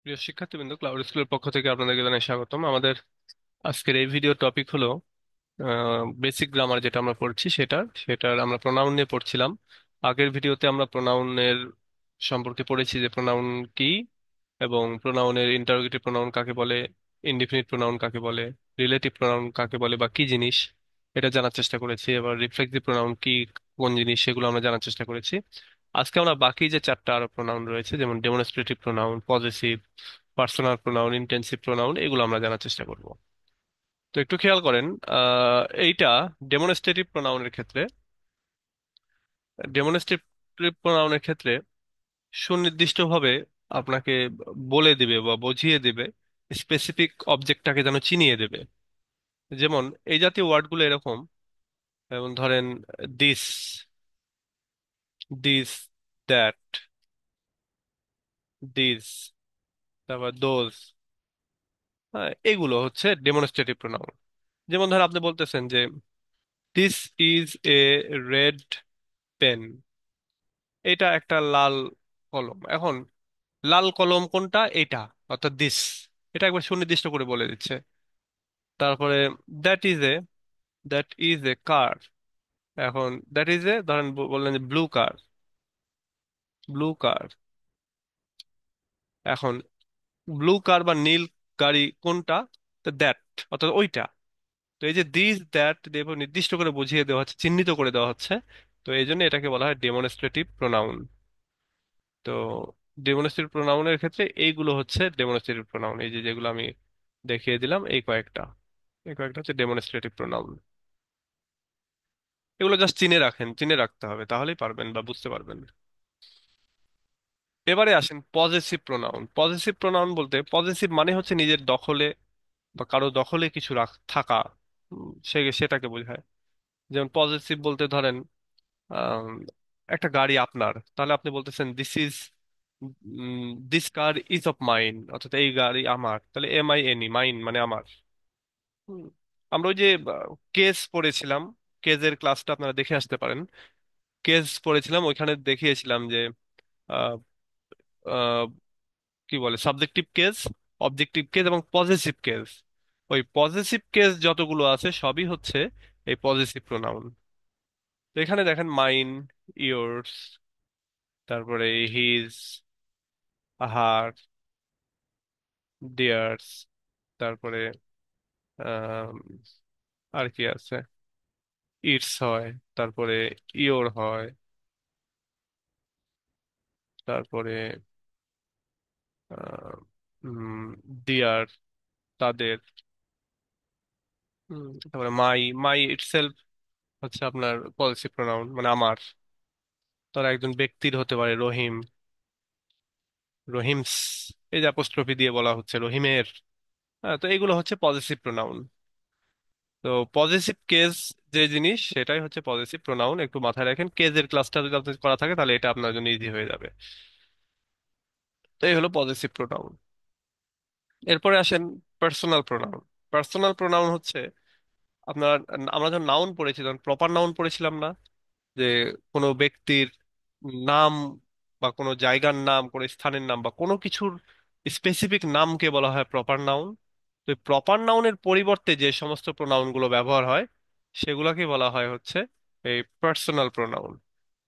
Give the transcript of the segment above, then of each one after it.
প্রিয় শিক্ষার্থীবৃন্দ, ক্লাউড স্কুলের পক্ষ থেকে আপনাদেরকে জানাই স্বাগতম। আমাদের আজকের এই ভিডিও টপিক হলো বেসিক গ্রামার। যেটা আমরা পড়ছি সেটার আমরা প্রোনাউন নিয়ে পড়ছিলাম। আগের ভিডিওতে আমরা প্রোনাউনের সম্পর্কে পড়েছি যে প্রোনাউন কি, এবং প্রোনাউনের ইন্টারোগেটিভ প্রোনাউন কাকে বলে, ইনডিফিনিট প্রোনাউন কাকে বলে, রিলেটিভ প্রোনাউন কাকে বলে বা কি জিনিস, এটা জানার চেষ্টা করেছি। এবার রিফ্লেক্সিভ প্রোনাউন কি, কোন জিনিস, সেগুলো আমরা জানার চেষ্টা করেছি। আজকে আমরা বাকি যে চারটা আরো প্রোনাউন রয়েছে, যেমন demonstrative pronoun, possessive, personal pronoun, intensive pronoun, এগুলো আমরা জানার চেষ্টা করব। তো একটু খেয়াল করেন, এইটা ডেমনস্ট্রেটিভ প্রোনাউনের ক্ষেত্রে, ডেমনস্ট্রেটিভ প্রোনাউনের ক্ষেত্রে সুনির্দিষ্টভাবে আপনাকে বলে দিবে বা বুঝিয়ে দিবে, স্পেসিফিক অবজেক্টটাকে যেন চিনিয়ে দেবে। যেমন এই জাতীয় ওয়ার্ডগুলো এরকম, যেমন ধরেন দিস, দিস, দ্যাট, দিস, তারপর দোজ। হ্যাঁ, এগুলো হচ্ছে ডেমনস্ট্রেটিভ প্রোনাউন। যেমন ধর আপনি বলতেছেন যে this is a red pen, এটা একটা লাল কলম। এখন লাল কলম কোনটা? এটা, অর্থাৎ দিস, এটা একবার সুনির্দিষ্ট করে বলে দিচ্ছে। তারপরে that is a, that is a car. এখন দ্যাট ইজ এ, ধরেন বললেন যে ব্লু কার, ব্লু কার। এখন ব্লু কার বা নীল গাড়ি কোনটা? তো দ্যাট, অর্থাৎ ওইটা। তো এই যে দিস দ্যাট দিয়ে নির্দিষ্ট করে বুঝিয়ে দেওয়া হচ্ছে, চিহ্নিত করে দেওয়া হচ্ছে। তো এই জন্য এটাকে বলা হয় ডেমনস্ট্রেটিভ প্রোনাউন। তো ডেমনস্ট্রেটিভ প্রোনাউনের ক্ষেত্রে এইগুলো হচ্ছে ডেমনস্ট্রেটিভ প্রোনাউন। এই যে যেগুলো আমি দেখিয়ে দিলাম, এই কয়েকটা হচ্ছে ডেমনস্ট্রেটিভ প্রোনাউন। এগুলো জাস্ট চিনে রাখেন, চিনে রাখতে হবে, তাহলেই পারবেন বা বুঝতে পারবেন। এবারে আসেন পজেসিভ প্রোনাউন। পজেসিভ প্রোনাউন বলতে, পজেসিভ মানে হচ্ছে নিজের দখলে বা কারো দখলে কিছু থাকা, সেটাকে বোঝায়। যেমন পজেসিভ বলতে ধরেন আম, একটা গাড়ি আপনার, তাহলে আপনি বলতেছেন this is, this car is of mine, অর্থাৎ এই গাড়ি আমার। তাহলে MINE, মাইন মানে আমার। হুম। আমরা ওই যে কেস পড়েছিলাম, কেজের ক্লাসটা আপনারা দেখে আসতে পারেন। কেস পড়েছিলাম, ওইখানে দেখিয়েছিলাম যে আহ, আহ, কি বলে, সাবজেক্টিভ কেস, অবজেক্টিভ কেস এবং পজেসিভ কেস। ওই পজেসিভ কেস যতগুলো আছে সবই হচ্ছে এই পজেসিভ প্রোনাউন। তো এখানে দেখেন মাইন, ইয়োর্স, তারপরে হিজ, হার, ডিয়ার্স, তারপরে আম, আর কি আছে, ইটস হয়, তারপরে ইওর হয়, তারপরে ডিয়ার, তাদের। তারপরে মাই, মাই ইটসেলফ হচ্ছে আপনার পজিটিভ প্রোনাউন, মানে আমার। তারা একজন ব্যক্তির হতে পারে রহিম, রহিমস, এই যে অ্যাপোস্ট্রফি দিয়ে বলা হচ্ছে রহিমের। হ্যাঁ, তো এগুলো হচ্ছে পজিটিভ প্রোনাউন। তো পজিটিভ কেস যে জিনিস, সেটাই হচ্ছে পজিটিভ প্রোনাউন। একটু মাথায় রাখেন, কেজের ক্লাসটা যদি আপনার করা থাকে তাহলে এটা আপনার জন্য ইজি হয়ে যাবে। তো এই হলো পজিটিভ প্রোনাউন। এরপরে আসেন পার্সোনাল প্রোনাউন। পার্সোনাল প্রোনাউন হচ্ছে আপনার, আমরা যখন নাউন পড়েছি, যখন প্রপার নাউন পড়েছিলাম না, যে কোনো ব্যক্তির নাম বা কোনো জায়গার নাম, কোনো স্থানের নাম বা কোনো কিছুর স্পেসিফিক নামকে বলা হয় প্রপার নাউন। তো প্রপার নাউনের পরিবর্তে যে সমস্ত প্রোনাউন গুলো ব্যবহার হয়, সেগুলোকে বলা হয় হচ্ছে এই পার্সোনাল প্রোনাউন।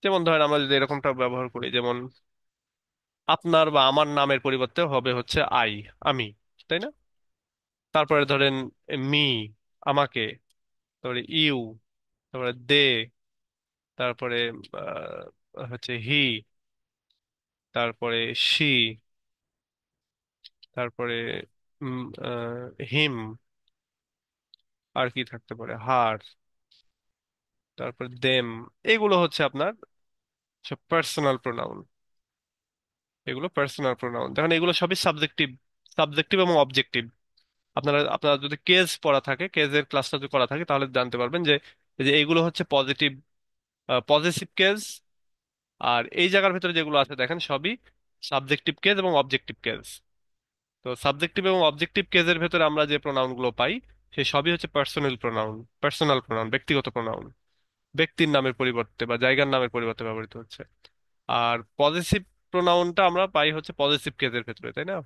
যেমন ধরেন আমরা যদি এরকমটা ব্যবহার করি, যেমন আপনার বা আমার নামের পরিবর্তে হবে হচ্ছে আই, আমি, তাই না? তারপরে ধরেন মি, আমাকে, তারপরে ইউ, তারপরে দে, তারপরে হচ্ছে হি, তারপরে শি, তারপরে হিম, আর কি থাকতে পারে, হার, তারপরে দেম। এগুলো হচ্ছে আপনার সব পার্সোনাল প্রোনাউন। এগুলো পার্সোনাল প্রোনাউন। দেখেন এগুলো সবই সাবজেক্টিভ, সাবজেক্টিভ এবং অবজেক্টিভ। আপনারা আপনারা যদি কেস পড়া থাকে, কেসের ক্লাসটা যদি করা থাকে, তাহলে জানতে পারবেন যে এই যে এইগুলো হচ্ছে পজিটিভ, পজিটিভ কেস। আর এই জায়গার ভিতরে যেগুলো আছে দেখেন সবই সাবজেক্টিভ কেস এবং অবজেক্টিভ কেস। তো সাবজেক্টিভ এবং অবজেক্টিভ কেসের ভেতরে আমরা যে প্রোনাউন গুলো পাই, সেই সবই হচ্ছে পার্সোনাল প্রোনাউন। পার্সোনাল প্রোনাউন ব্যক্তিগত প্রোনাউন, ব্যক্তির নামের পরিবর্তে বা জায়গার নামের পরিবর্তে ব্যবহৃত হচ্ছে। আর পজিটিভ প্রোনাউনটা আমরা পাই হচ্ছে পজিটিভ কেসের ভেতরে, তাই না?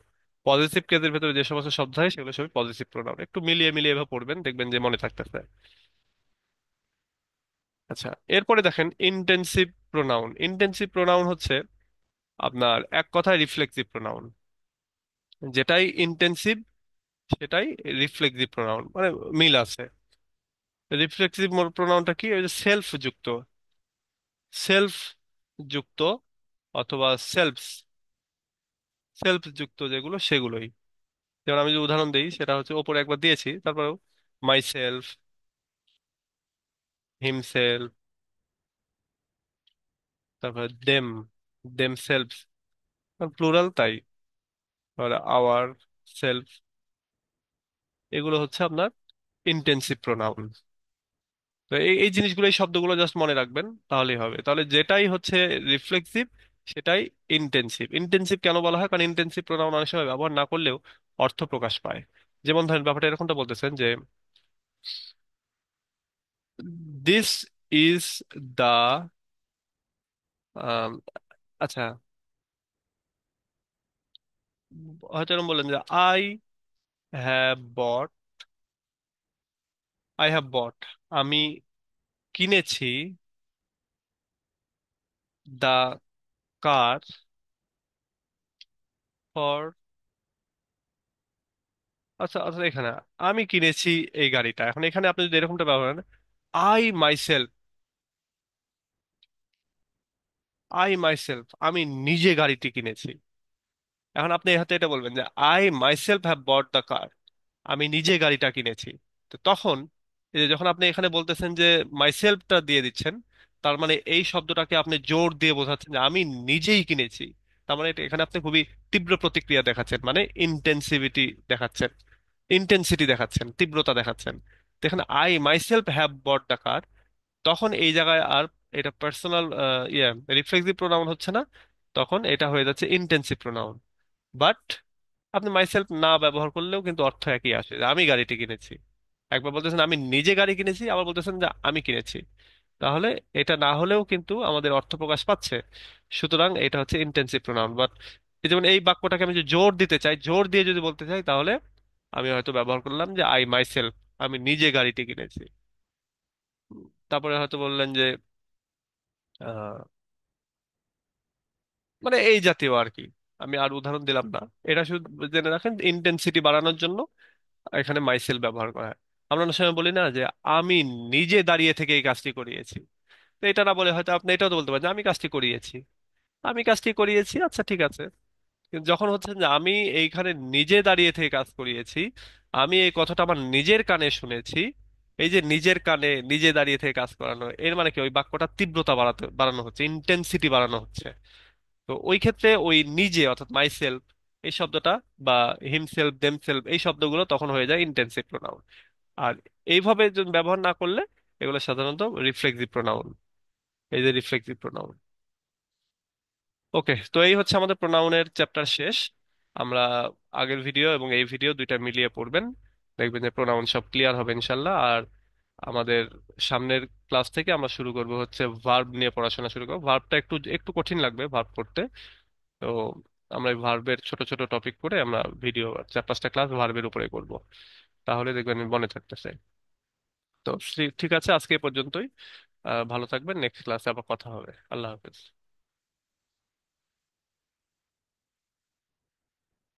পজিটিভ কেসের ভেতরে যে সমস্ত শব্দ হয় সেগুলো সবই পজিটিভ প্রোনাউন। একটু মিলিয়ে মিলিয়ে এভাবে পড়বেন, দেখবেন যে মনে থাকতেছে। আচ্ছা, এরপরে দেখেন ইনটেনসিভ প্রোনাউন। ইনটেনসিভ প্রোনাউন হচ্ছে আপনার এক কথায় রিফ্লেক্সিভ প্রোনাউন। যেটাই ইনটেনসিভ সেটাই রিফ্লেক্সিভ প্রোনাউন, মানে মিল আছে। রিফ্লেক্সিভ প্রোনাউনটা কি? ওই যে সেলফ যুক্ত, সেলফ যুক্ত অথবা সেলফস, সেলফ যুক্ত যেগুলো সেগুলোই। যেমন আমি যে উদাহরণ দিই সেটা হচ্ছে ওপরে একবার দিয়েছি, তারপরেও মাই সেলফ, হিমসেলফ, তারপরে দেম, দেম সেলফস, প্লুরাল তাই। আওয়ার সেলফ, এগুলো হচ্ছে আপনার ইন্টেন্সিভ প্রোনাউন। তো এই এই জিনিসগুলো, এই শব্দগুলো জাস্ট মনে রাখবেন, তাহলেই হবে। তাহলে যেটাই হচ্ছে রিফ্লেক্সিভ সেটাই ইন্টেন্সিভ। ইন্টেন্সিভ কেন বলা হয়? কারণ ইন্টেন্সিভ প্রোনাউন অনেক সময় ব্যবহার না করলেও অর্থ প্রকাশ পায়। যেমন ধরেন ব্যাপারটা এরকমটা বলতেছেন যে দিস ইজ দা, আচ্ছা, হয়তো এরকম বললেন যে have bought I have bought, আমি কিনেছি দা কার ফর, আচ্ছা আচ্ছা, এখানে আমি কিনেছি এই গাড়িটা। এখন এখানে আপনি যদি এরকমটা ব্যবহার করেন, আই মাইসেলফ, আই মাইসেলফ, আমি নিজে গাড়িটি কিনেছি। এখন আপনি এই হাতে এটা বলবেন যে I myself have bought the car, আমি নিজে গাড়িটা কিনেছি। তো তখন এই যে যখন আপনি এখানে বলতেছেন যে মাইসেলফটা দিয়ে দিচ্ছেন, তার মানে এই শব্দটাকে আপনি জোর দিয়ে বোঝাচ্ছেন যে আমি নিজেই কিনেছি। তার মানে এখানে আপনি খুবই তীব্র প্রতিক্রিয়া দেখাচ্ছেন, মানে ইন্টেন্সিভিটি দেখাচ্ছেন, ইন্টেন্সিটি দেখাচ্ছেন, তীব্রতা দেখাচ্ছেন। তো এখানে I myself have bought the car, তখন এই জায়গায় আর এটা পার্সোনাল ইয়ে রিফ্লেক্সিভ প্রোনাউন হচ্ছে না, তখন এটা হয়ে যাচ্ছে ইন্টেন্সিভ প্রোনাউন। বাট আপনি মাইসেলফ না ব্যবহার করলেও কিন্তু অর্থ একই আসে, যে আমি গাড়িটি কিনেছি। একবার বলতেছেন আমি নিজে গাড়ি কিনেছি, আবার বলতেছেন যে আমি কিনেছি। তাহলে এটা না হলেও কিন্তু আমাদের অর্থ প্রকাশ পাচ্ছে। সুতরাং এটা হচ্ছে ইন্টেন্সিভ প্রোনাউন। বাট এই যেমন এই বাক্যটাকে আমি যদি জোর দিতে চাই, জোর দিয়ে যদি বলতে চাই, তাহলে আমি হয়তো ব্যবহার করলাম যে আই মাইসেলফ, আমি নিজে গাড়িটি কিনেছি। তারপরে হয়তো বললেন যে আহ, মানে এই জাতীয় আর কি। আমি আর উদাহরণ দিলাম না, এটা শুধু জেনে রাখেন ইন্টেন্সিটি বাড়ানোর জন্য এখানে মাইসেল ব্যবহার করা হয়। আমরা অনেক সময় বলি না যে আমি নিজে দাঁড়িয়ে থেকে এই কাজটি করিয়েছি। তো এটা না বলে হয়তো আপনি এটাও তো বলতে পারেন যে আমি কাজটি করিয়েছি, আমি কাজটি করিয়েছি, আচ্ছা ঠিক আছে। কিন্তু যখন হচ্ছে যে আমি এইখানে নিজে দাঁড়িয়ে থেকে কাজ করিয়েছি, আমি এই কথাটা আমার নিজের কানে শুনেছি, এই যে নিজের কানে নিজে দাঁড়িয়ে থেকে কাজ করানো, এর মানে কি? ওই বাক্যটা তীব্রতা বাড়ানো হচ্ছে, ইন্টেন্সিটি বাড়ানো হচ্ছে। তো ওই ক্ষেত্রে ওই নিজে অর্থাৎ মাই সেলফ এই শব্দটা, বা হিমসেলফ, দেমসেলফ, এই শব্দগুলো তখন হয়ে যায় ইন্টেন্সিভ প্রোনাউন। আর এইভাবে যদি ব্যবহার না করলে এগুলো সাধারণত রিফ্লেক্সিভ প্রোনাউন। এই যে রিফ্লেক্সিভ প্রোনাউন। ওকে, তো এই হচ্ছে আমাদের প্রোনাউনের চ্যাপ্টার শেষ। আমরা আগের ভিডিও এবং এই ভিডিও দুইটা মিলিয়ে পড়বেন, দেখবেন যে প্রোনাউন সব ক্লিয়ার হবে ইনশাল্লাহ। আর আমাদের সামনের ক্লাস থেকে আমরা শুরু করব হচ্ছে ভার্ব নিয়ে পড়াশোনা শুরু করবো। ভার্বটা একটু একটু কঠিন লাগবে ভার্ব করতে। তো আমরা এই ভার্বের ছোট ছোট টপিক করে আমরা ভিডিও 4-5টা ক্লাস ভার্বের উপরে করব, তাহলে দেখবেন মনে থাকতেছে। তো ঠিক আছে, আজকে এ পর্যন্তই। ভালো থাকবেন, নেক্সট ক্লাসে আবার কথা হবে। আল্লাহ হাফেজ।